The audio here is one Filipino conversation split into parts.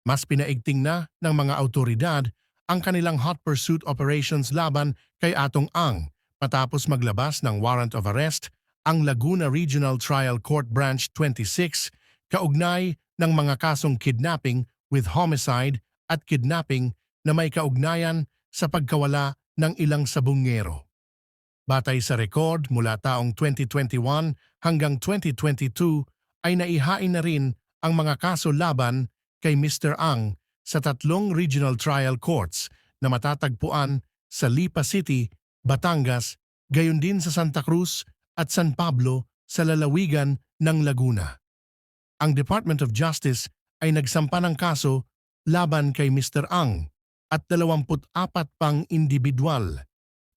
Mas pinaigting na ng mga autoridad ang kanilang hot pursuit operations laban kay Atong Ang matapos maglabas ng warrant of arrest ang Laguna Regional Trial Court Branch 26 kaugnay ng mga kasong kidnapping with homicide at kidnapping na may kaugnayan sa pagkawala ng ilang sabungero. Batay sa rekord mula taong 2021 hanggang 2022 ay naihain na rin ang mga kaso laban kay Mr. Ang sa 3 regional trial courts na matatagpuan sa Lipa City, Batangas, gayon din sa Santa Cruz at San Pablo sa lalawigan ng Laguna. Ang Department of Justice ay nagsampa ng kaso laban kay Mr. Ang at 24 pang individual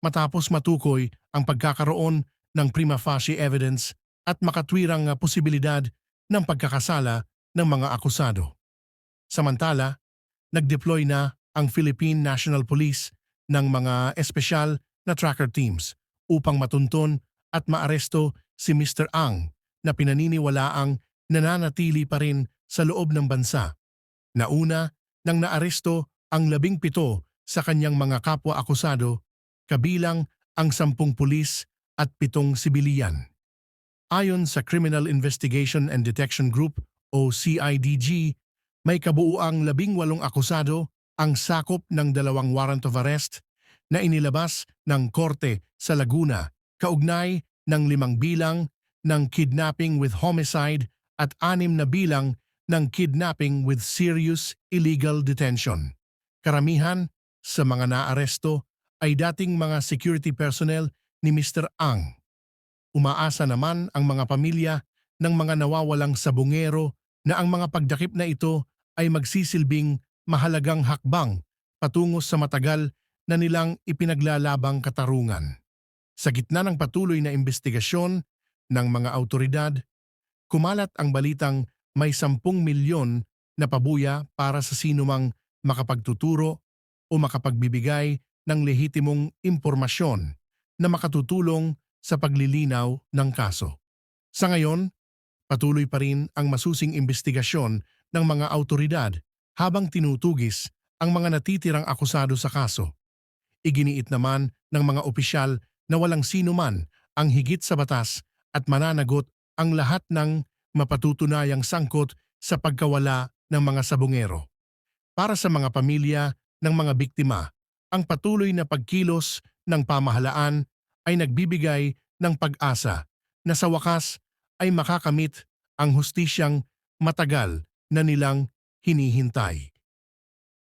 matapos matukoy ang pagkakaroon ng prima facie evidence at makatwirang posibilidad ng pagkakasala ng mga akusado. Samantala, nag-deploy na ang Philippine National Police ng mga espesyal na tracker teams upang matunton at maaresto si Mr. Ang na pinaniniwalaang nananatili pa rin sa loob ng bansa. Nauna nang naaresto ang 17 sa kanyang mga kapwa-akusado, kabilang ang 10 pulis at 7 sibiliyan. Ayon sa Criminal Investigation and Detection Group o CIDG, may kabuuang 18 akusado ang sakop ng 2 warrant of arrest na inilabas ng korte sa Laguna kaugnay ng 5 bilang ng kidnapping with homicide at 6 na bilang ng kidnapping with serious illegal detention. Karamihan sa mga naaresto ay dating mga security personnel ni Mr. Ang. Umaasa naman ang mga pamilya ng mga nawawalang sabungero na ang mga pagdakip na ito ay magsisilbing mahalagang hakbang patungo sa matagal na nilang ipinaglalabang katarungan. Sa gitna ng patuloy na investigasyon ng mga autoridad, kumalat ang balitang may 10 milyon na pabuya para sa sinumang makapagtuturo o makapagbibigay ng lehitimong impormasyon na makatutulong sa paglilinaw ng kaso. Sa ngayon, patuloy pa rin ang masusing investigasyon ng mga autoridad habang tinutugis ang mga natitirang akusado sa kaso. Iginiit naman ng mga opisyal na walang sino man ang higit sa batas at mananagot ang lahat ng mapatutunayang sangkot sa pagkawala ng mga sabungero. Para sa mga pamilya ng mga biktima, ang patuloy na pagkilos ng pamahalaan ay nagbibigay ng pag-asa na sa wakas ay makakamit ang hustisyang matagal na nilang hinihintay.